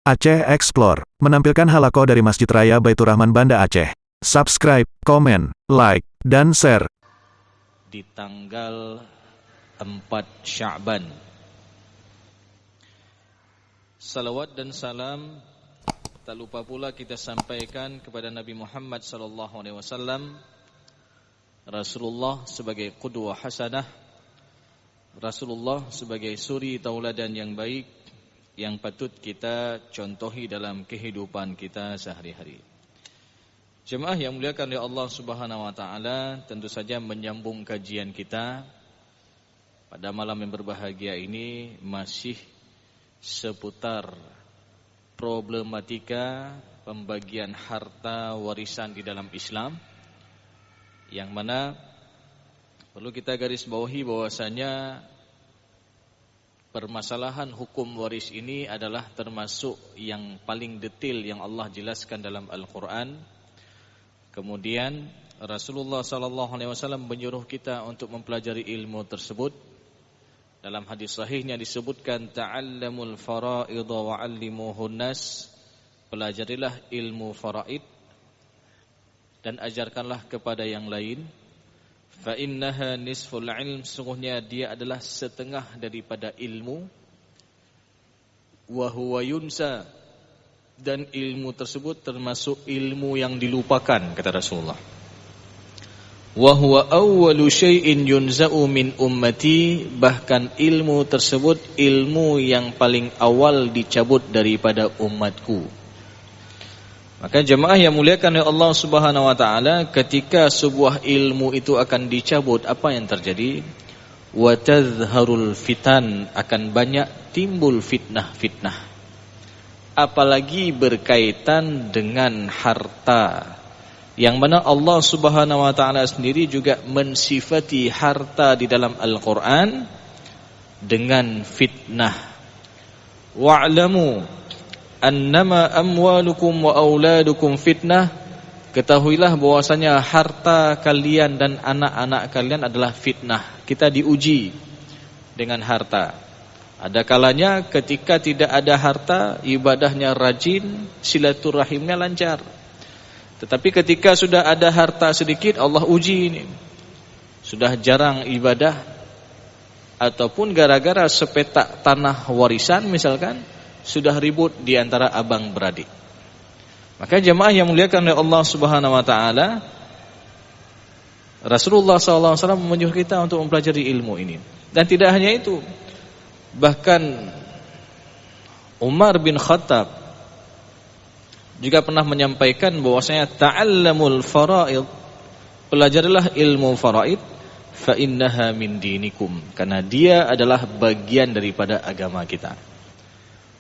Aceh Explore menampilkan halaqah dari Masjid Raya Baitur Rahman Banda Aceh. Subscribe, komen, like, dan share. Di tanggal 4 Sya'ban. Salawat dan salam tak lupa pula kita sampaikan kepada Nabi Muhammad SAW, Rasulullah sebagai qudwah hasanah, Rasulullah sebagai suri tauladan yang baik yang patut kita contohi dalam kehidupan kita sehari-hari. Jemaah yang muliakan oleh Allah Subhanahu wa taala, tentu saja menyambung kajian kita pada malam yang berbahagia ini masih seputar problematika pembagian harta warisan di dalam Islam, yang mana perlu kita garis bawahi bahwasanya permasalahan hukum waris ini adalah termasuk yang paling detail yang Allah jelaskan dalam Al-Quran. Kemudian Rasulullah SAW menyuruh kita untuk mempelajari ilmu tersebut. Dalam hadis sahihnya disebutkan, ta'allamul fara'idha wa'allimuhun nas, pelajarilah ilmu faraid dan ajarkanlah kepada yang lain. Fa innaha nisful ilm, sungguhnya dia adalah setengah daripada ilmu. Wa huwa yunsa, dan ilmu tersebut termasuk ilmu yang dilupakan, kata Rasulullah. Wa huwa awwalu syai'in yunza'u min ummati, bahkan ilmu tersebut ilmu yang paling awal dicabut daripada umatku. Maka jemaah yang muliakan oleh Allah Subhanahu wa taala, ketika sebuah ilmu itu akan dicabut, apa yang terjadi? Wa tadhharul fitan, akan banyak timbul fitnah-fitnah. Apalagi berkaitan dengan harta, yang mana Allah Subhanahu wa taala sendiri juga mensifati harta di dalam Al-Qur'an dengan fitnah. Wa'lamu annama amwalukum wa auladukum fitnah, ketahuilah bahwasanya harta kalian dan anak-anak kalian adalah fitnah. Kita diuji dengan harta. Ada kalanya ketika tidak ada harta, ibadahnya rajin, silaturahimnya lancar. Tetapi ketika sudah ada harta sedikit, Allah uji ini. Sudah jarang ibadah, ataupun gara-gara sepetak tanah warisan misalkan, sudah ribut di antara abang beradik. Maka jemaah yang muliakan oleh Allah Subhanahu wa taala, Rasulullah SAW menyuruh kita untuk mempelajari ilmu ini. Dan tidak hanya itu, bahkan Umar bin Khattab juga pernah menyampaikan bahwasanya ta'allamul fara'id, pelajarilah ilmu faraid, fa innaha min dinikum, karena dia adalah bagian daripada agama kita.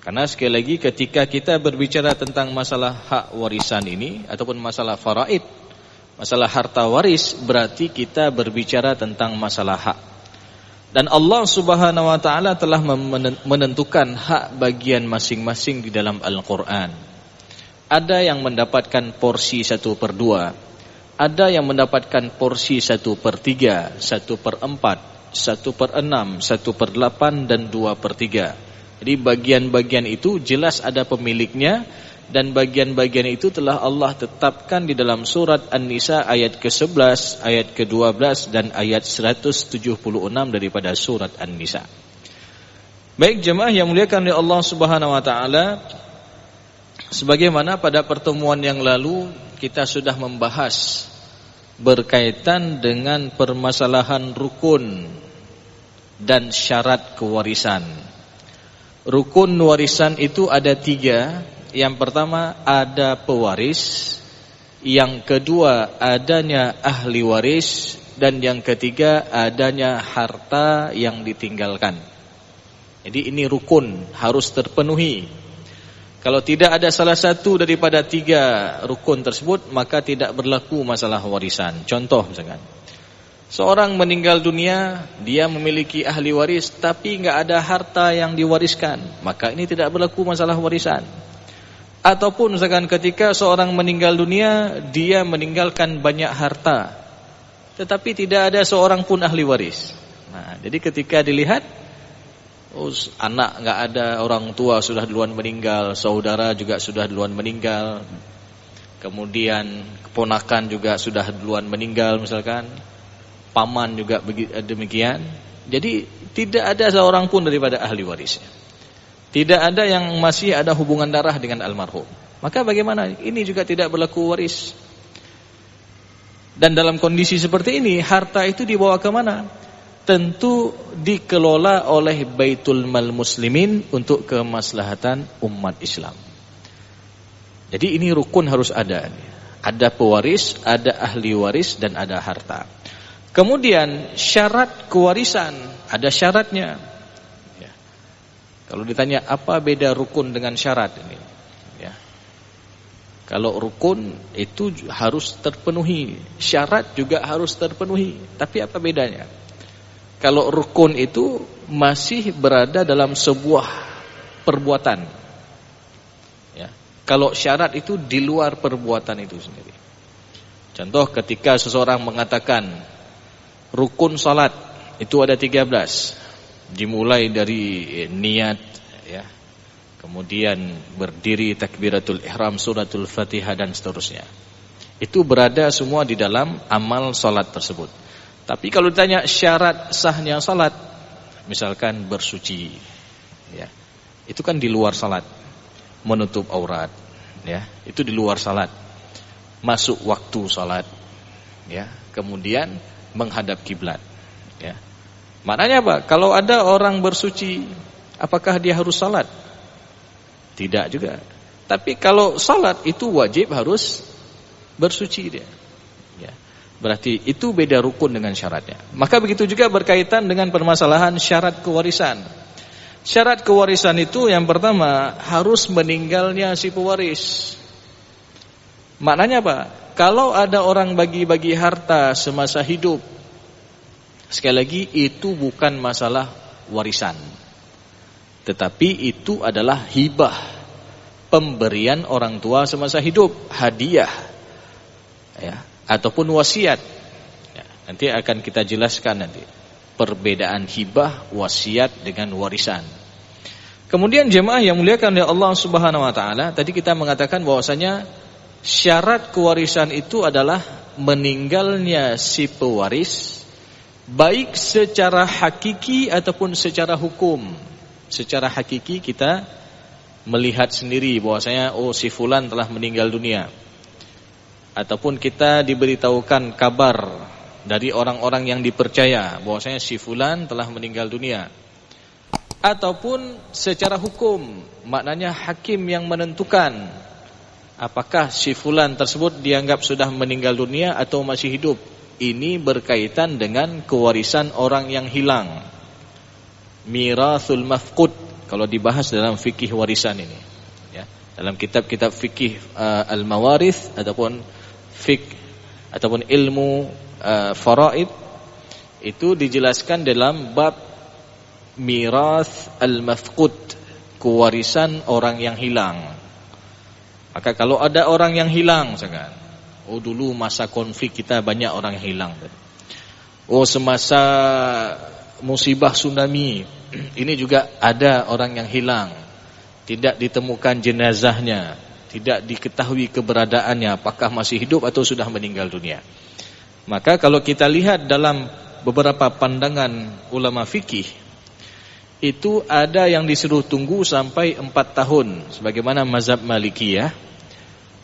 Karena sekali lagi ketika kita berbicara tentang masalah hak warisan ini ataupun masalah faraid, masalah harta waris, berarti kita berbicara tentang masalah hak. Dan Allah Subhanahu wa taala telah menentukan hak bagian masing-masing di dalam Al-Qur'an. Ada yang mendapatkan porsi 1/2, ada yang mendapatkan porsi 1/3, 1/4, 1/6, 1/8 dan 2/3. Jadi bagian-bagian itu jelas ada pemiliknya, dan bagian-bagian itu telah Allah tetapkan di dalam surat An-Nisa ayat ke-11, ayat ke-12 dan ayat 176 daripada surat An-Nisa. Baik jemaah yang muliakan oleh Allah Subhanahu wa taala, sebagaimana pada pertemuan yang lalu kita sudah membahas berkaitan dengan permasalahan rukun dan syarat kewarisan. Rukun warisan itu ada 3. Yang pertama ada pewaris, yang kedua adanya ahli waris, dan yang ketiga adanya harta yang ditinggalkan. Jadi ini rukun, harus terpenuhi. Kalau tidak ada salah satu daripada 3 rukun tersebut, maka tidak berlaku masalah warisan. Contoh misalkan, seorang meninggal dunia, dia memiliki ahli waris, tapi enggak ada harta yang diwariskan, maka ini tidak berlaku masalah warisan. Ataupun misalkan ketika seorang meninggal dunia, dia meninggalkan banyak harta, tetapi tidak ada seorang pun ahli waris. Nah, jadi ketika dilihat Anak nggak ada, orang tua sudah duluan meninggal, saudara juga sudah duluan meninggal, kemudian keponakan juga sudah duluan meninggal misalkan, paman juga demikian. Jadi tidak ada seorang pun daripada ahli warisnya. Tidak ada yang masih ada hubungan darah dengan almarhum. Maka bagaimana? Ini juga tidak berlaku waris. Dan dalam kondisi seperti ini, harta itu dibawa ke mana? Tentu dikelola oleh Baitul Mal Muslimin untuk kemaslahatan umat Islam. Jadi ini rukun harus ada. Ada pewaris, ada ahli waris, dan ada harta. Kemudian syarat kewarisan, ada syaratnya. Ya. Kalau ditanya apa beda rukun dengan syarat ini? Ya. Kalau rukun itu harus terpenuhi, syarat juga harus terpenuhi. Tapi apa bedanya? Kalau rukun itu masih berada dalam sebuah perbuatan. Ya. Kalau syarat itu di luar perbuatan itu sendiri. Contoh ketika seseorang mengatakan rukun salat itu ada 13. Dimulai dari niat, ya. Kemudian berdiri, takbiratul ihram, suratul Fatihah, dan seterusnya. Itu berada semua di dalam amal salat tersebut. Tapi kalau ditanya syarat sahnya salat, misalkan bersuci, ya, itu kan di luar salat. Menutup aurat, ya, itu di luar salat. Masuk waktu salat, ya, kemudian menghadap kiblat, ya. Maknanya apa? Kalau ada orang bersuci, apakah dia harus salat? Tidak juga. Tapi kalau salat itu wajib harus bersuci dia. Ya. Berarti itu beda rukun dengan syaratnya. Maka begitu juga berkaitan dengan permasalahan syarat kewarisan. Syarat kewarisan itu yang pertama harus meninggalnya si pewaris. Maknanya apa? Kalau ada orang bagi-bagi harta semasa hidup, sekali lagi itu bukan masalah warisan, tetapi itu adalah hibah, pemberian orang tua semasa hidup, hadiah, ya, ataupun wasiat. Ya, nanti akan kita jelaskan nanti perbedaan hibah, wasiat dengan warisan. Kemudian jemaah yang muliakan oleh Allah Subhanahu wa taala, tadi kita mengatakan bahwasanya syarat kewarisan itu adalah meninggalnya si pewaris baik secara hakiki ataupun secara hukum. Secara hakiki kita melihat sendiri bahwasanya si fulan telah meninggal dunia. Ataupun kita diberitahukan kabar dari orang-orang yang dipercaya bahwasanya si fulan telah meninggal dunia. Ataupun secara hukum, maknanya hakim yang menentukan apakah si fulan tersebut dianggap sudah meninggal dunia atau masih hidup. Ini berkaitan dengan kewarisan orang yang hilang. Mirathul mafqud kalau dibahas dalam fikih warisan ini, ya. Dalam kitab-kitab fikih al-mawarith ataupun ilmu faraid itu dijelaskan dalam bab mirath al-mafqud, kewarisan orang yang hilang. Maka kalau ada orang yang hilang misalkan, dulu masa konflik kita banyak orang yang hilang. Semasa musibah tsunami ini juga ada orang yang hilang, tidak ditemukan jenazahnya, tidak diketahui keberadaannya, apakah masih hidup atau sudah meninggal dunia. Maka kalau kita lihat dalam beberapa pandangan ulama fikih, itu ada yang disuruh tunggu sampai 4 tahun sebagaimana mazhab Malikiyah.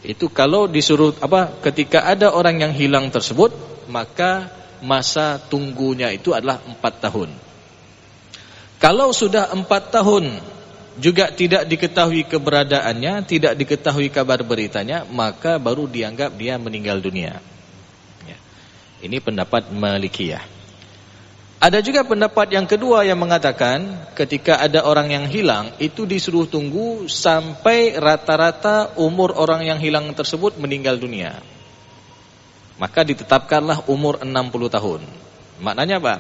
Itu kalau disuruh ketika ada orang yang hilang tersebut, maka masa tunggunya itu adalah 4 tahun. Kalau sudah 4 tahun juga tidak diketahui keberadaannya, tidak diketahui kabar beritanya, maka baru dianggap dia meninggal dunia. Ya. Ini pendapat Malikiyah. Ada juga pendapat yang kedua yang mengatakan ketika ada orang yang hilang, itu disuruh tunggu sampai rata-rata umur orang yang hilang tersebut meninggal dunia. Maka ditetapkanlah umur 60 tahun. Maknanya apa?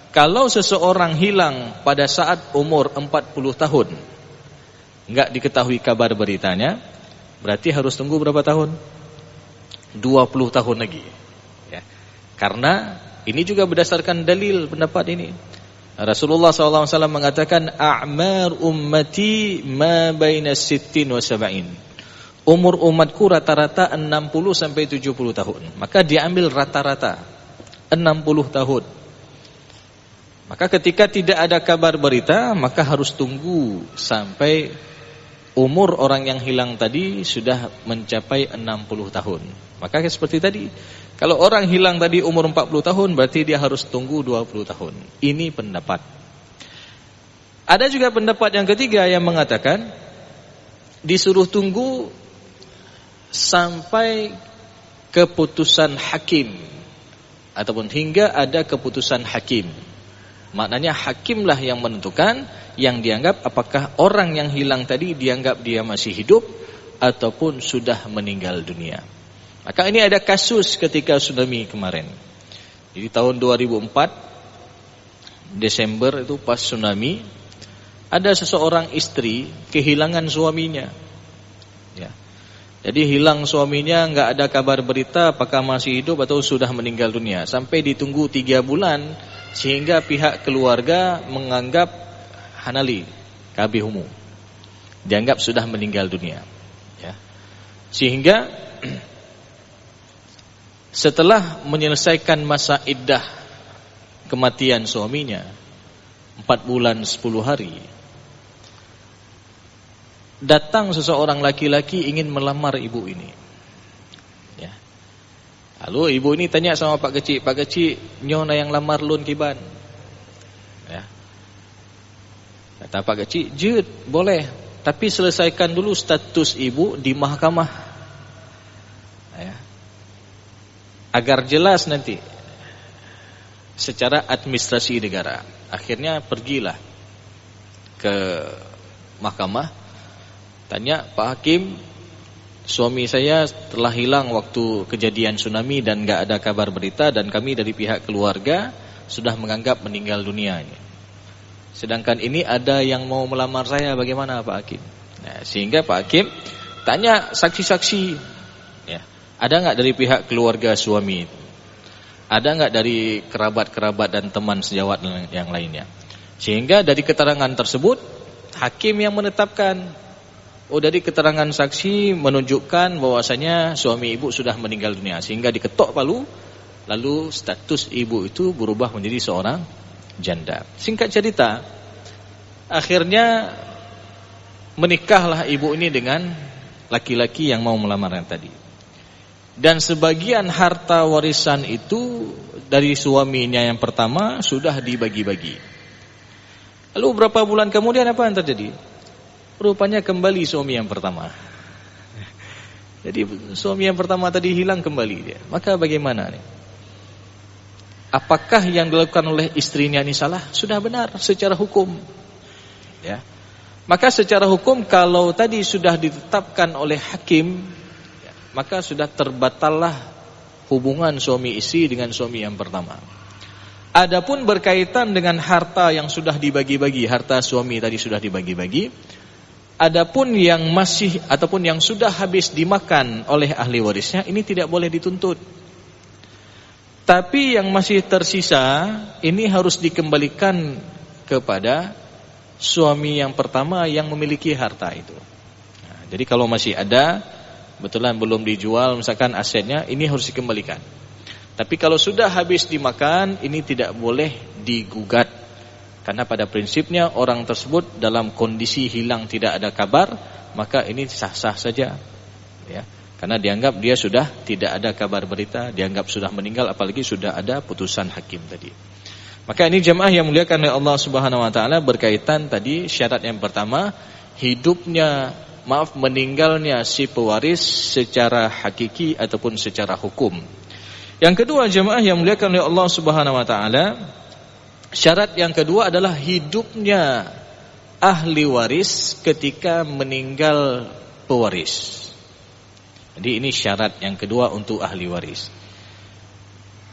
Kalau seseorang hilang pada saat umur 40 tahun, enggak diketahui kabar beritanya, berarti harus tunggu berapa tahun? 20 tahun lagi. Ya. Karena ini juga berdasarkan dalil pendapat ini. Rasulullah SAW mengatakan, a'mar ummati ma baina sittin wa sab'in. Umur umatku rata-rata 60 sampai 70 tahun. Maka diambil rata-rata 60 tahun. Maka ketika tidak ada kabar berita, maka harus tunggu sampai umur orang yang hilang tadi sudah mencapai 60 tahun. Maka seperti tadi, kalau orang hilang tadi umur 40 tahun, berarti dia harus tunggu 20 tahun. Ini pendapat. Ada juga pendapat yang ketiga yang mengatakan disuruh tunggu sampai keputusan hakim, ataupun hingga ada keputusan hakim. Maknanya hakimlah yang menentukan, yang dianggap apakah orang yang hilang tadi dianggap dia masih hidup ataupun sudah meninggal dunia. Maka ini ada kasus ketika tsunami kemarin. Jadi tahun 2004 Desember itu pas tsunami, ada seseorang istri kehilangan suaminya. Ya. Jadi hilang suaminya, nggak ada kabar berita apakah masih hidup atau sudah meninggal dunia. Sampai ditunggu 3 bulan sehingga pihak keluarga menganggap hanali, kabihumu, dianggap sudah meninggal dunia. Ya. Sehingga setelah menyelesaikan masa iddah kematian suaminya 4 bulan 10 hari, datang seseorang laki-laki ingin melamar ibu ini. Ya. Lalu ibu ini tanya sama Pak Kecik, Pak Kecik, nyona yang lamar lun kiban. Ya. Kata Pak Kecik, jut, boleh, tapi selesaikan dulu status ibu di mahkamah. Ya. Agar jelas nanti secara administrasi negara. Akhirnya pergilah ke mahkamah, tanya, Pak Hakim, suami saya telah hilang waktu kejadian tsunami dan gak ada kabar berita, dan kami dari pihak keluarga sudah menganggap meninggal dunia. Sedangkan ini ada yang mau melamar saya, bagaimana Pak Hakim? Nah, sehingga Pak Hakim tanya saksi-saksi, ya, ada gak dari pihak keluarga suami? Ada gak dari kerabat-kerabat dan teman sejawat yang lainnya? Sehingga dari keterangan tersebut, hakim yang menetapkan, oh, dari keterangan saksi menunjukkan bahwasanya suami ibu sudah meninggal dunia, sehingga diketok palu, lalu status ibu itu berubah menjadi seorang janda. Singkat cerita, akhirnya menikahlah ibu ini dengan laki-laki yang mau melamarnya tadi. Dan sebagian harta warisan itu dari suaminya yang pertama sudah dibagi-bagi. Lalu berapa bulan kemudian apa yang terjadi? Rupanya kembali suami yang pertama. Jadi suami yang pertama tadi hilang, kembali dia. Maka bagaimana nih? Apakah yang dilakukan oleh istrinya ini salah? Sudah benar secara hukum. Ya. Maka secara hukum kalau tadi sudah ditetapkan oleh hakim, ya, maka sudah terbatallah hubungan suami istri dengan suami yang pertama. Adapun berkaitan dengan harta yang sudah dibagi-bagi, harta suami tadi sudah dibagi-bagi, adapun yang masih ataupun yang sudah habis dimakan oleh ahli warisnya, ini tidak boleh dituntut. Tapi yang masih tersisa ini harus dikembalikan kepada suami yang pertama yang memiliki harta itu. Nah, jadi kalau masih ada, betulan belum dijual misalkan asetnya, ini harus dikembalikan. Tapi kalau sudah habis dimakan, ini tidak boleh digugat. Karena pada prinsipnya orang tersebut dalam kondisi hilang tidak ada kabar, maka ini sah-sah saja. Ya. Karena dianggap dia sudah tidak ada kabar berita, dianggap sudah meninggal, apalagi sudah ada putusan hakim tadi. Maka ini jemaah yang muliakan oleh Allah Subhanahu wa taala, berkaitan tadi syarat yang pertama, meninggalnya si pewaris secara hakiki ataupun secara hukum. Yang kedua jemaah yang muliakan oleh Allah Subhanahu wa taala, syarat yang kedua adalah hidupnya ahli waris ketika meninggal pewaris. Jadi ini syarat yang kedua untuk ahli waris.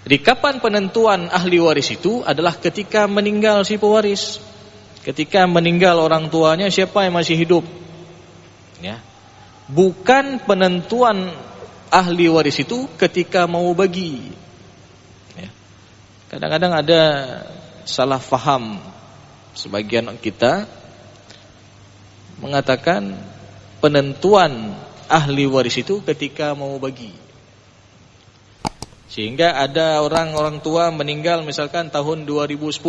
Di kapan penentuan ahli waris itu adalah ketika meninggal si pewaris. Ketika meninggal orang tuanya, siapa yang masih hidup? Ya. Bukan penentuan ahli waris itu ketika mau bagi. Ya. Kadang-kadang ada salah faham sebagian kita mengatakan penentuan ahli waris itu ketika mau bagi. Sehingga ada orang tua meninggal misalkan tahun 2010,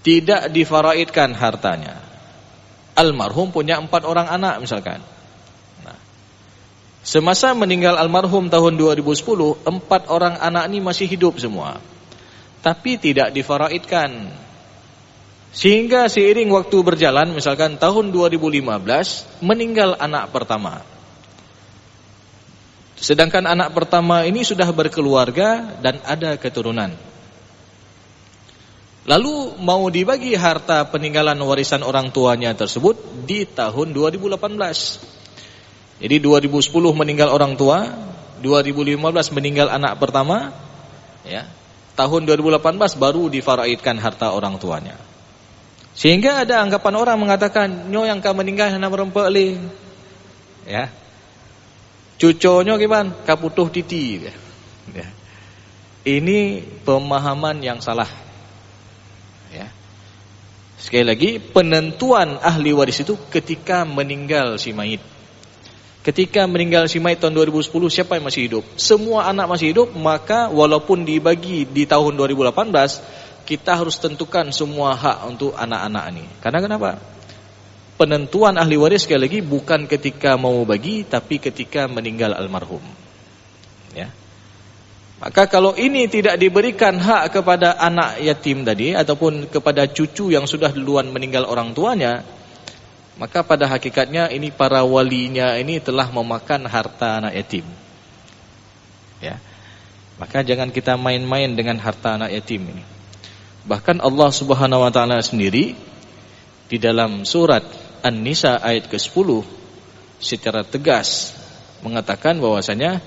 tidak difaraidkan hartanya. Almarhum punya 4 orang anak misalkan. Nah, semasa meninggal almarhum tahun 2010, 4 orang anak ini masih hidup semua, tapi tidak difaraidkan. Sehingga seiring waktu berjalan, misalkan tahun 2015 meninggal anak pertama. Sedangkan anak pertama ini sudah berkeluarga dan ada keturunan. Lalu mau dibagi harta peninggalan warisan orang tuanya tersebut di tahun 2018. Jadi 2010 meninggal orang tua, 2015 meninggal anak pertama, ya. Tahun 2018 baru difaraidkan harta orang tuanya. Sehingga ada anggapan orang mengatakan, nyo yang ka meninggal anak perempuan le. Ya. Cuconyo gimana? Kaputuh titi. Ya. Ini pemahaman yang salah. Ya. Sekali lagi, penentuan ahli waris itu ketika meninggal si mayit. Ketika meninggal si mayit tahun 2010, siapa yang masih hidup? Semua anak masih hidup, maka walaupun dibagi di tahun 2018, kita harus tentukan semua hak untuk anak-anak ini. Karena kenapa? Penentuan ahli waris sekali lagi bukan ketika mau bagi, tapi ketika meninggal almarhum. Ya. Maka kalau ini tidak diberikan hak kepada anak yatim tadi, ataupun kepada cucu yang sudah duluan meninggal orang tuanya, maka pada hakikatnya ini para walinya ini telah memakan harta anak yatim. Ya. Maka jangan kita main-main dengan harta anak yatim ini. Bahkan Allah Subhanahu wa taala sendiri di dalam surat An-Nisa ayat ke-10 secara tegas mengatakan bahwasanya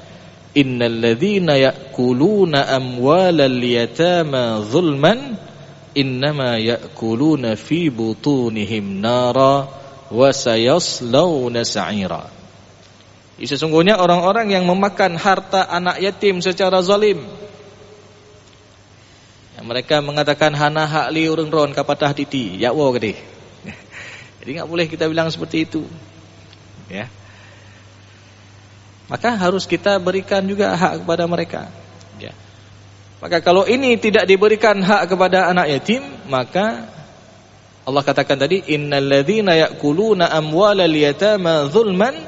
innal ladzina ya'kuluna amwalal yatama zulman innama ya'kuluna fi butunihim nara wa sayaslawna sa'ira. Sesungguhnya orang-orang yang memakan harta anak yatim secara zalim, yang mereka mengatakan hana hak li urang ron kapatah titi ya wo gede. Jadi enggak boleh kita bilang seperti itu. Ya. Maka harus kita berikan juga hak kepada mereka. Ya. Maka kalau ini tidak diberikan hak kepada anak yatim, maka Allah katakan tadi innal ladzina ya'kuluna amwalal yatama zulman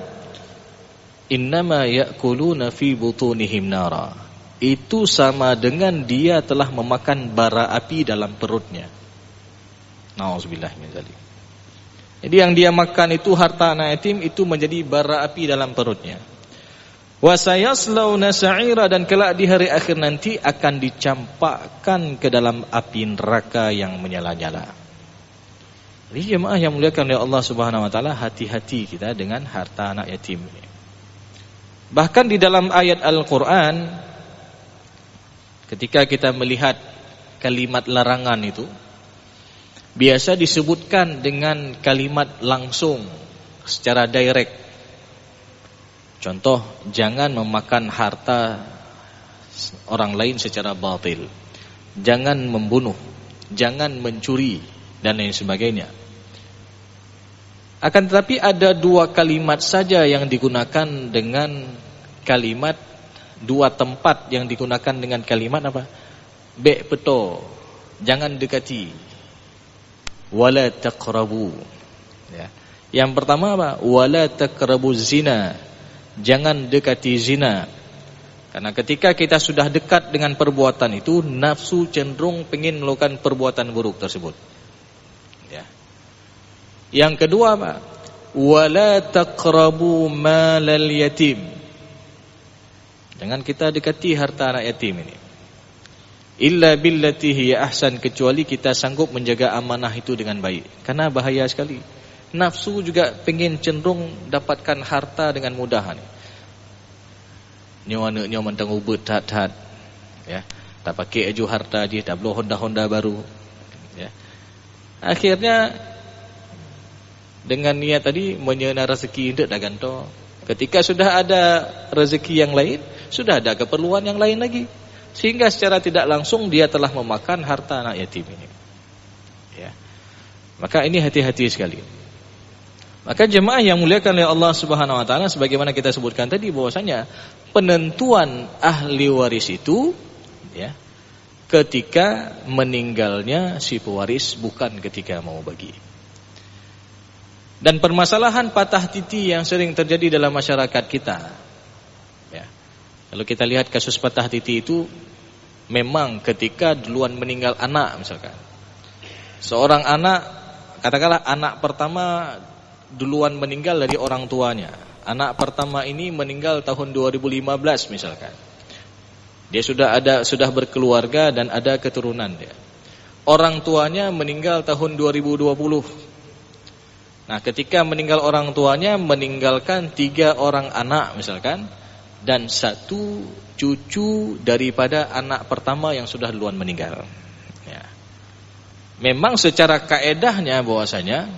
innama ya'kuluna fi butunihim nara. Itu sama dengan dia telah memakan bara api dalam perutnya. Nauzubillah min dzalik. Jadi yang dia makan itu harta anak yatim itu menjadi bara api dalam perutnya. Wa sayaslawna sa'ira, dan kelak di hari akhir nanti akan dicampakkan ke dalam api neraka yang menyala-nyala. Jadi jemaah yang muliakan oleh Allah Subhanahu wa taala, hati-hati kita dengan harta anak yatim ini. Bahkan di dalam ayat Al-Qur'an ketika kita melihat kalimat larangan itu biasa disebutkan dengan kalimat langsung secara direct. Contoh, jangan memakan harta orang lain secara batil, jangan membunuh, jangan mencuri, dan lain sebagainya. Akan tetapi ada 2 kalimat saja yang digunakan dengan kalimat, 2 tempat yang digunakan dengan kalimat apa? Be peto, jangan dekati. Wala taqrabu. Ya. Yang pertama apa? Wala taqrabu zina. Jangan dekati zina. Karena ketika kita sudah dekat dengan perbuatan itu, nafsu cenderung ingin melakukan perbuatan buruk tersebut. Ya. Yang kedua apa? Wala taqrabu malal yatim. Jangan kita dekati harta anak yatim ini. Illa billati hiya ahsan, kecuali kita sanggup menjaga amanah itu dengan baik. Karena bahaya sekali. Nafsu juga pengen cenderung dapatkan harta dengan mudah. Nyo mentang ubut tat-tat. Ya, tak pakai aju harta dia, tak belum Honda baru. Ya. Akhirnya dengan niat tadi menyena rezeki ndak dah ganto. Ketika sudah ada rezeki yang lain, sudah ada keperluan yang lain lagi. Sehingga secara tidak langsung dia telah memakan harta anak yatim ini. Maka ini hati-hati sekali. Maka jemaah yang muliakan oleh Allah Subhanahu wa taala, sebagaimana kita sebutkan tadi bahwasanya penentuan ahli waris itu ya ketika meninggalnya si pewaris, bukan ketika mau bagi. Dan permasalahan patah titi yang sering terjadi dalam masyarakat kita ya. Kalau kita lihat kasus patah titi itu memang ketika duluan meninggal anak, misalkan seorang anak, katakanlah anak pertama duluan meninggal dari orang tuanya. Anak pertama ini meninggal tahun 2015 misalkan. Dia sudah berkeluarga dan ada keturunan dia. Orang tuanya meninggal tahun 2020. Nah, ketika meninggal orang tuanya, meninggalkan 3 orang anak misalkan, dan 1 cucu daripada anak pertama yang sudah duluan meninggal. Ya. Memang secara kaedahnya bahwasanya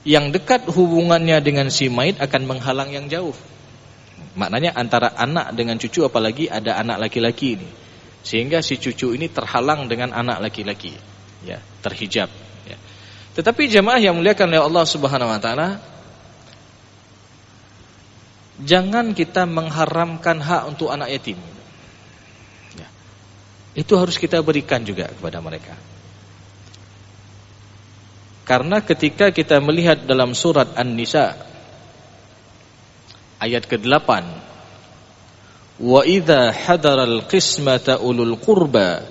yang dekat hubungannya dengan si mayit akan menghalang yang jauh. Maknanya antara anak dengan cucu, apalagi ada anak laki-laki ini, sehingga si cucu ini terhalang dengan anak laki-laki, ya, terhijab. Ya. Tetapi jemaah yang muliakan oleh Allah Subhanahu wa taala, jangan kita mengharamkan hak untuk anak yatim. Ya. Itu harus kita berikan juga kepada mereka. Karena ketika kita melihat dalam surat An-Nisa ayat ke-8, wa idza hadaral qismata ulul qurba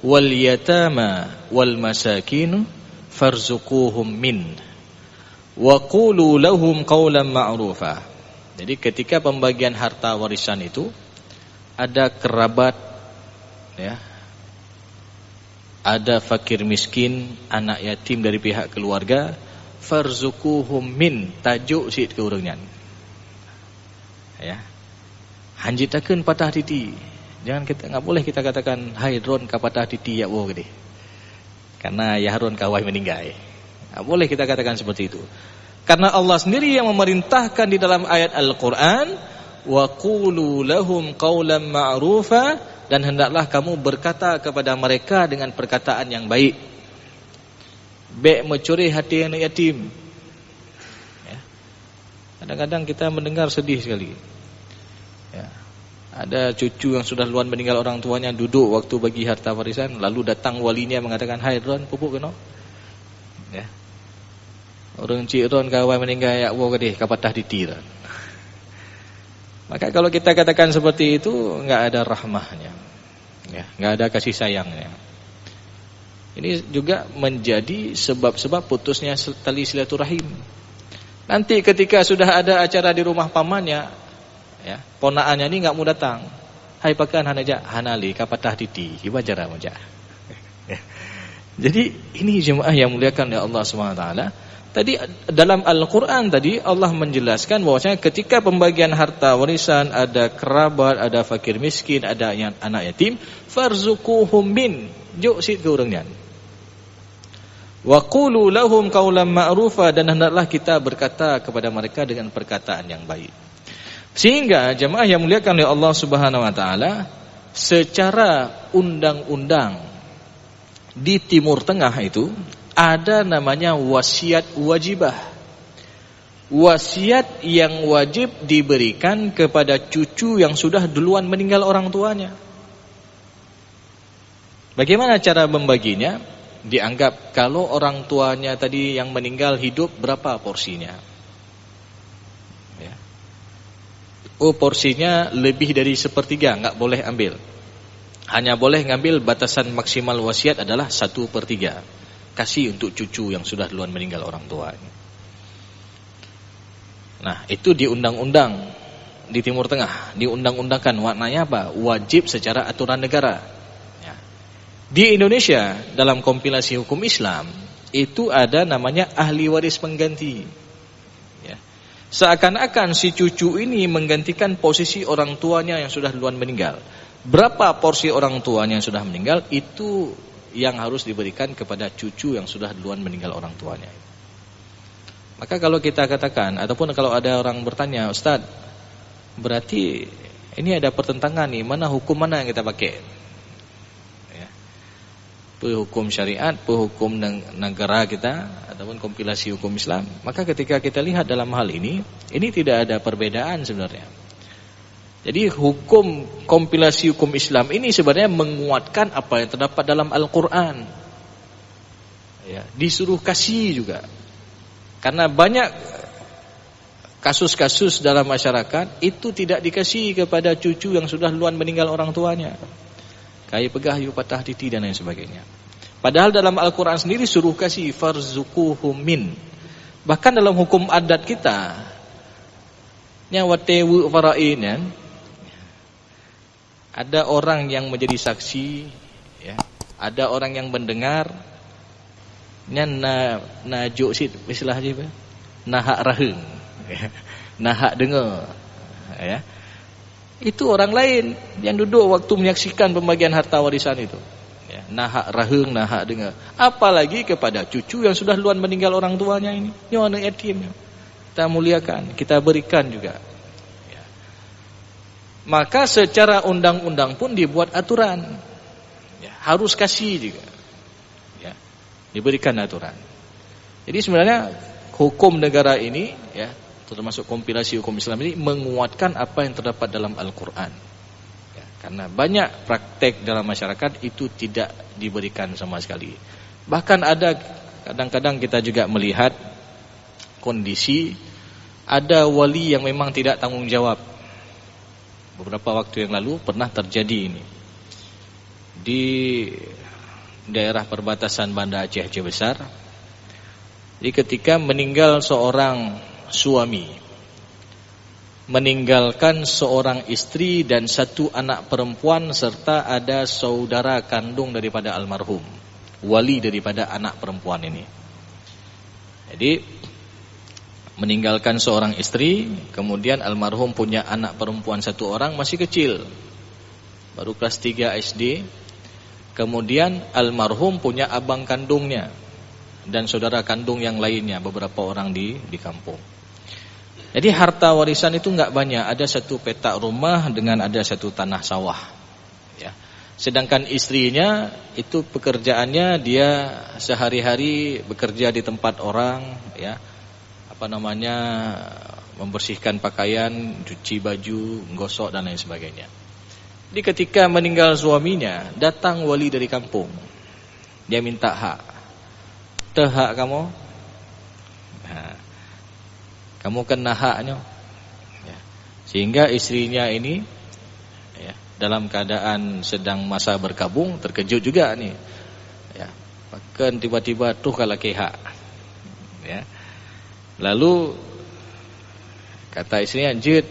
wal yatama wal masakin farzuquhum min wa qulu lahum qawlan ma'rufa. Jadi ketika pembagian harta warisan itu ada kerabat ya, ada fakir miskin, anak yatim dari pihak keluarga, farzuquhum min, tajuk sit ke urangnya. Ya. Hanjitakeun patah titi. Enggak boleh kita katakan hai dron ka patah titi ya wo gede. Karena ya Harun kawai meninggal. Enggak boleh kita katakan seperti itu. Karena Allah sendiri yang memerintahkan di dalam ayat Al-Qur'an, wa qulu lahum qawlan ma'rufa, dan hendaklah kamu berkata kepada mereka dengan perkataan yang baik. Baik mencuri hati anak yatim. Ya. Kadang-kadang kita mendengar sedih sekali. Ya. Ada cucu yang sudah duluan meninggal orang tuanya duduk waktu bagi harta warisan, lalu datang walinya mengatakan, "Hai Ron, pupuk kena." Ya. Orang cik Ron kawai meninggal ya wo gede kapatah ditir. Maka kalau kita katakan seperti itu, enggak ada rahmahnya. Ya, enggak ada kasih sayangnya. Ini juga menjadi sebab-sebab putusnya tali silaturahim. Nanti ketika sudah ada acara di rumah pamannya, ya, ponaannya ini enggak mau datang. Hai pakan hanaja hanali kapatah titi, ibajara moja. Jadi ini jemaah yang muliakan oleh Allah Subhanahu wa taala. Tadi dalam Al-Quran tadi Allah menjelaskan bahwasanya ketika pembagian harta warisan ada kerabat, ada fakir miskin, ada anak yatim, farzuquhum min, juk sit ke urangnya. Wa qulu lahum qawlan ma'rufa, dan hendaklah kita berkata kepada mereka dengan perkataan yang baik. Sehingga jemaah yang muliakan oleh Allah Subhanahu wa taala, secara undang-undang di Timur Tengah itu ada namanya wasiat wajibah. Wasiat yang wajib diberikan kepada cucu yang sudah duluan meninggal orang tuanya. Bagaimana cara membaginya? Dianggap kalau orang tuanya tadi yang meninggal hidup, berapa porsinya? Ya. Oh, porsinya lebih dari 1/3, enggak boleh ambil. Hanya boleh ngambil batasan maksimal wasiat adalah 1/3. Kasih untuk cucu yang sudah duluan meninggal orang tua. Nah, itu di undang-undang di Timur Tengah, diundang-undangkan. Maknanya apa? Wajib secara aturan negara. Ya. Di Indonesia dalam kompilasi hukum Islam itu ada namanya ahli waris pengganti. Ya. Seakan-akan si cucu ini menggantikan posisi orang tuanya yang sudah duluan meninggal. Berapa porsi orang tuanya yang sudah meninggal itu yang harus diberikan kepada cucu yang sudah duluan meninggal orang tuanya. Maka kalau kita katakan, ataupun kalau ada orang bertanya, Ustaz, berarti ini ada pertentangan nih, hukum mana yang kita pakai? Ya. hukum syariat, hukum negara kita ataupun kompilasi hukum Islam, maka ketika kita lihat dalam hal ini tidak ada perbedaan sebenarnya. Jadi hukum kompilasi hukum Islam ini sebenarnya menguatkan apa yang terdapat dalam Al-Qur'an. Ya, disuruh kasih juga. Karena banyak kasus-kasus dalam masyarakat itu tidak dikasih kepada cucu yang sudah duluan meninggal orang tuanya. Kayu pegah, yu patah titi dan lain sebagainya. Padahal dalam Al-Quran sendiri suruh kasih farzuquhum min. Bahkan dalam hukum adat kita, nyawatewu fara'in, ada orang yang menjadi saksi, ya, ada orang yang mendengar, najuk sit istilah apa? Nahak raheng, ya, nahak dengar, ya. Itu orang lain yang duduk waktu menyaksikan pembagian harta warisan itu. Ya, nahak raheng, nahak dengar. Apalagi kepada cucu yang sudah duluan meninggal orang tuanya ini. Ini anak yatim. Kita muliakan, kita berikan juga. Ya. Maka secara undang-undang pun dibuat aturan. Ya, harus kasih juga. Ya, diberikan aturan. Jadi sebenarnya hukum negara ini, ya, termasuk kompilasi hukum Islam ini menguatkan apa yang terdapat dalam Al-Quran. Ya, karena banyak praktek dalam masyarakat itu tidak diberikan sama sekali. Bahkan ada kadang-kadang kita juga melihat kondisi ada wali yang memang tidak tanggung jawab. Beberapa waktu yang lalu pernah terjadi ini di daerah perbatasan Banda Aceh Besar. Jadi ketika meninggal seorang suami, meninggalkan seorang istri dan satu anak perempuan serta ada saudara kandung daripada almarhum, wali daripada anak perempuan ini. Jadi meninggalkan seorang istri, kemudian almarhum punya anak perempuan satu orang masih kecil, baru kelas 3 SD. Kemudian almarhum punya abang kandungnya dan saudara kandung yang lainnya, beberapa orang di kampung. Jadi harta warisan itu enggak banyak, ada satu petak rumah dengan ada satu tanah sawah. Ya. Sedangkan istrinya itu pekerjaannya dia sehari-hari bekerja di tempat orang, ya, membersihkan pakaian, cuci baju, gosok dan lain sebagainya. Jadi ketika meninggal suaminya, datang wali dari kampung, dia minta hak. Hak kamu. Nah, kamu kena haknya, ya. Sehingga istrinya ini, ya, dalam keadaan sedang masa berkabung terkejut juga nih, ya. Bahkan tiba-tiba tuh kalau hak, ya. Lalu kata istrinya, "Jid,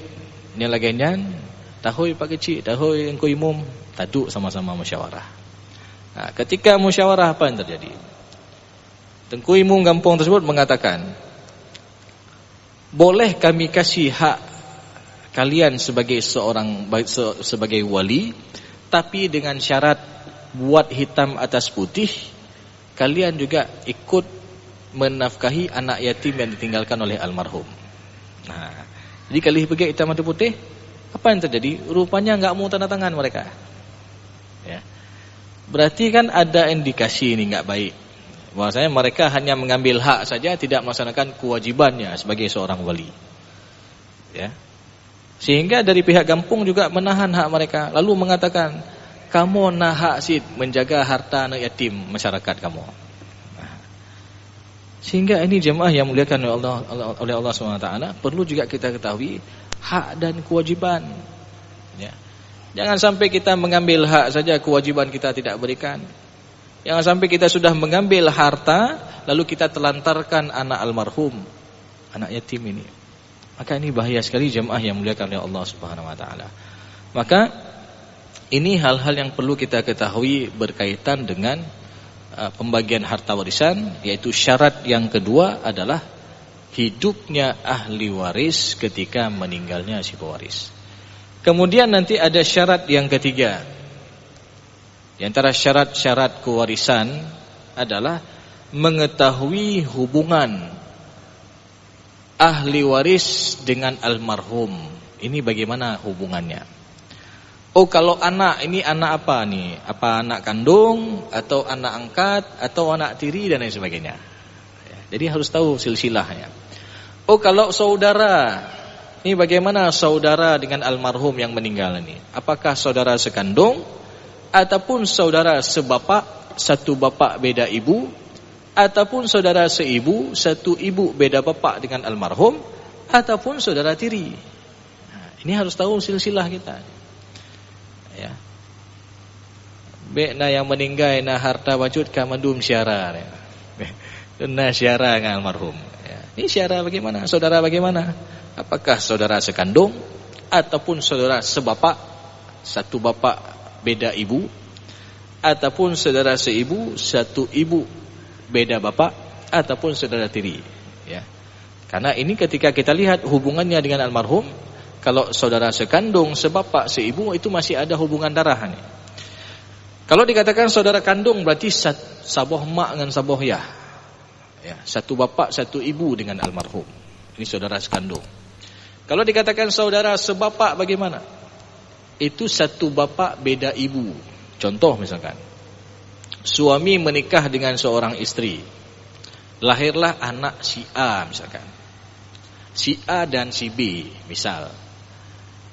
ni lagi nyan, tahui pak kecil, tahui engkau imum, taduk sama-sama musyawarah." Nah, ketika musyawarah apa yang terjadi? Tengku imum kampung tersebut mengatakan, boleh kami kasih hak kalian sebagai sebagai wali, tapi dengan syarat buat hitam atas putih, kalian juga ikut menafkahi anak yatim yang ditinggalkan oleh almarhum. Nah, jadi kali pergi hitam atas putih, apa yang terjadi? Rupanya enggak mau tanda tangan mereka. Ya. Berarti kan ada indikasi ini enggak baik. Bahwasanya mereka hanya mengambil hak saja, tidak melaksanakan kewajibannya sebagai seorang wali. Ya. Sehingga dari pihak kampung juga menahan hak mereka, lalu mengatakan, kamu nah hak sid menjaga harta anak yatim masyarakat kamu. Nah. Sehingga ini jemaah yang muliakan oleh Allah SWT, perlu juga kita ketahui hak dan kewajiban. Ya. Jangan sampai kita mengambil hak saja, kewajiban kita tidak berikan. Jangan sampai kita sudah mengambil harta, lalu kita telantarkan anak almarhum, anak yatim ini. Maka ini bahaya sekali jemaah yang muliakan oleh Allah Subhanahu Wa Taala. Maka ini hal-hal yang perlu kita ketahui berkaitan dengan pembagian harta warisan, yaitu syarat yang kedua adalah hidupnya ahli waris ketika meninggalnya si pewaris. Kemudian nanti ada syarat yang ketiga. Di antara syarat-syarat kewarisan adalah mengetahui hubungan ahli waris dengan almarhum. Ini bagaimana hubungannya? Oh, kalau anak ini anak apa nih? Apa anak kandung atau anak angkat atau anak tiri dan lain sebagainya. Ya, jadi harus tahu silsilahnya. Oh, kalau saudara, ini bagaimana saudara dengan almarhum yang meninggal ini? Apakah saudara sekandung ataupun saudara sebapak, satu bapak beda ibu, ataupun saudara seibu, satu ibu beda bapak dengan almarhum, ataupun saudara tiri. Nah, ini harus tahu silsilah kita. Ya. Bekna yang meninggal na harta wajud kamandum syara. Ya. Na syara dengan almarhum. Ya. Ini syara bagaimana? Saudara bagaimana? Apakah saudara sekandung ataupun saudara sebapak, satu bapak beda ibu, ataupun saudara seibu, satu ibu beda bapak, ataupun saudara tiri. Ya. Karena ini ketika kita lihat hubungannya dengan almarhum, kalau saudara sekandung, sebapak, seibu itu masih ada hubungan darah nih. Kalau dikatakan saudara kandung berarti saboh mak dengan saboh yah. Ya, satu bapak, satu ibu dengan almarhum. Ini saudara sekandung. Kalau dikatakan saudara sebapak bagaimana? Itu satu bapak beda ibu. Contoh misalkan, suami menikah dengan seorang istri, lahirlah anak si A misalkan, si A dan si B misal.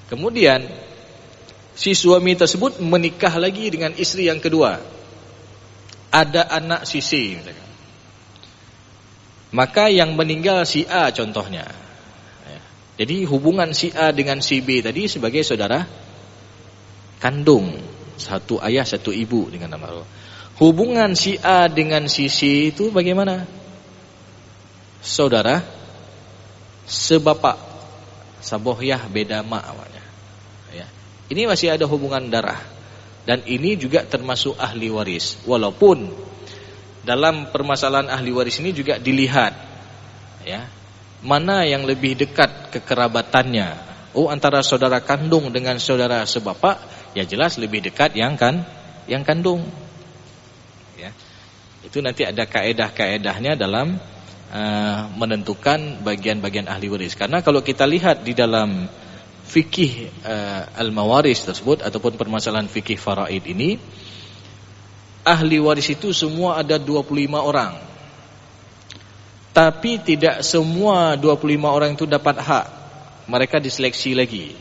Kemudian si suami tersebut menikah lagi dengan istri yang kedua, ada anak si C misalkan. Maka yang meninggal si A contohnya. Jadi hubungan si A dengan si B tadi sebagai saudara kandung, satu ayah satu ibu dengan almarhum. Hubungan si A dengan si C itu bagaimana? Saudara sebapak, sabohyah beda mak awalnya. Ya. Ini masih ada hubungan darah. Dan ini juga termasuk ahli waris. Walaupun dalam permasalahan ahli waris ini juga dilihat, ya, mana yang lebih dekat kekerabatannya. Oh, antara saudara kandung dengan saudara sebapak, ya jelas lebih dekat yang kandung. Ya. Itu nanti ada kaedah-kaedahnya dalam menentukan bagian-bagian ahli waris. Karena kalau kita lihat di dalam fikih al-mawaris tersebut ataupun permasalahan fikih faraid ini, ahli waris itu semua ada 25 orang. Tapi tidak semua 25 orang itu dapat hak. Mereka diseleksi lagi.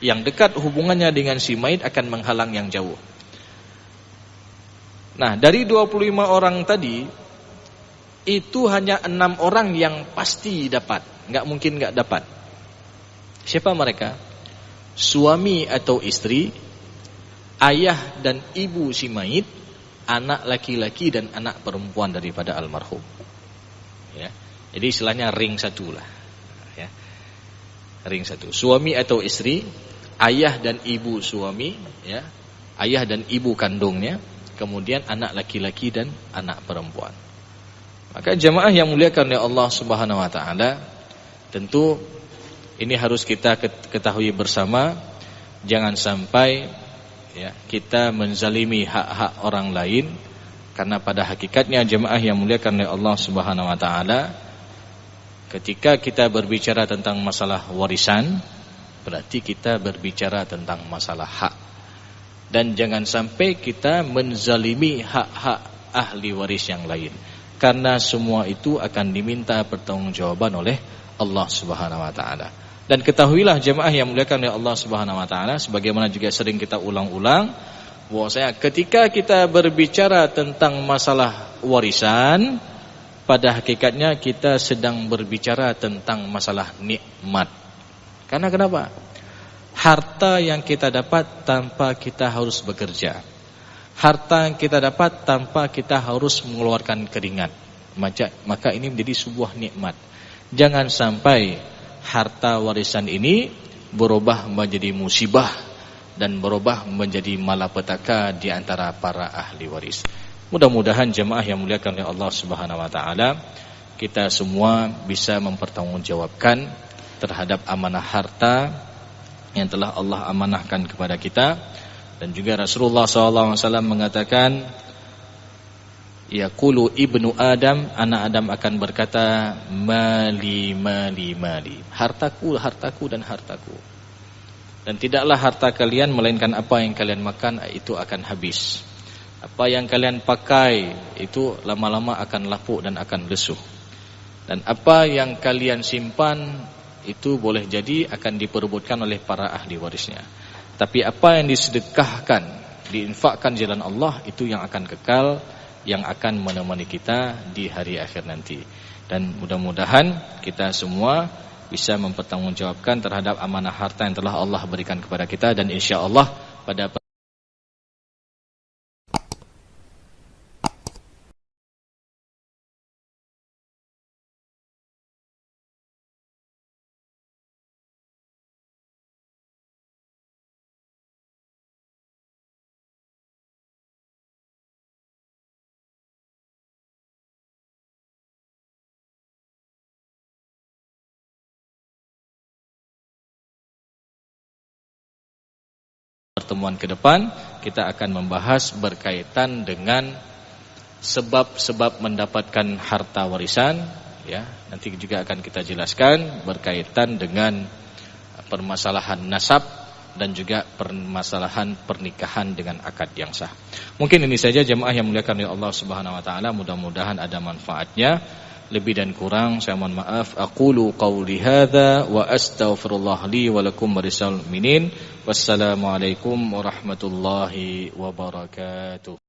Yang dekat hubungannya dengan si mayit akan menghalang yang jauh. Nah, dari 25 orang tadi, itu hanya 6 orang yang pasti dapat. Enggak mungkin enggak dapat. Siapa mereka? Suami atau istri, ayah dan ibu si mayit, anak laki-laki dan anak perempuan daripada almarhum. Ya. Jadi istilahnya ring satu lah. Ya. Ring satu. Suami atau istri, ayah dan ibu suami, ya, ayah dan ibu kandungnya, kemudian anak laki-laki dan anak perempuan. Maka jamaah yang muliakan oleh Allah Subhanahu wa taala, tentu ini harus kita ketahui bersama, jangan sampai ya kita menzalimi hak-hak orang lain, karena pada hakikatnya jamaah yang muliakan oleh Allah Subhanahu wa taala, ketika kita berbicara tentang masalah warisan, berarti kita berbicara tentang masalah hak. Dan jangan sampai kita menzalimi hak-hak ahli waris yang lain, karena semua itu akan diminta pertanggungjawaban oleh Allah Subhanahu wa taala. Dan ketahuilah jemaah yang muliakan oleh Allah Subhanahu wa taala, sebagaimana juga sering kita ulang-ulang, bahwasanya ketika kita berbicara tentang masalah warisan, pada hakikatnya kita sedang berbicara tentang masalah nikmat. Karena kenapa? Harta yang kita dapat tanpa kita harus bekerja, harta yang kita dapat tanpa kita harus mengeluarkan keringat, maka ini menjadi sebuah nikmat. Jangan sampai harta warisan ini berubah menjadi musibah dan berubah menjadi malapetaka di antara para ahli waris. Mudah-mudahan jemaah yang muliakan oleh Allah Subhanahu wa taala, kita semua bisa mempertanggungjawabkan terhadap amanah harta yang telah Allah amanahkan kepada kita. Dan juga Rasulullah SAW mengatakan, yaqulu ibnu Adam, anak Adam akan berkata, mali, mali, mali, hartaku, hartaku dan hartaku. Dan tidaklah harta kalian melainkan apa yang kalian makan itu akan habis. Apa yang kalian pakai itu lama-lama akan lapuk dan akan lesuh. Dan apa yang kalian simpan itu boleh jadi akan diperebutkan oleh para ahli warisnya. Tapi apa yang disedekahkan, diinfakkan jalan Allah, itu yang akan kekal, yang akan menemani kita di hari akhir nanti. Dan mudah-mudahan kita semua bisa mempertanggungjawabkan terhadap amanah harta yang telah Allah berikan kepada kita. Dan insya-Allah pada pertemuan ke depan kita akan membahas berkaitan dengan sebab-sebab mendapatkan harta warisan, ya. Nanti juga akan kita jelaskan berkaitan dengan permasalahan nasab dan juga permasalahan pernikahan dengan akad yang sah. Mungkin ini saja jemaah yang muliakan oleh Allah Subhanahu wa taala, mudah-mudahan ada manfaatnya. Lebih dan kurang saya mohon maaf. Aqulu qauli hadza wa astaghfirullah li wa lakum warisal mu'minin. Wassalamualaikum warahmatullahi wabarakatuh.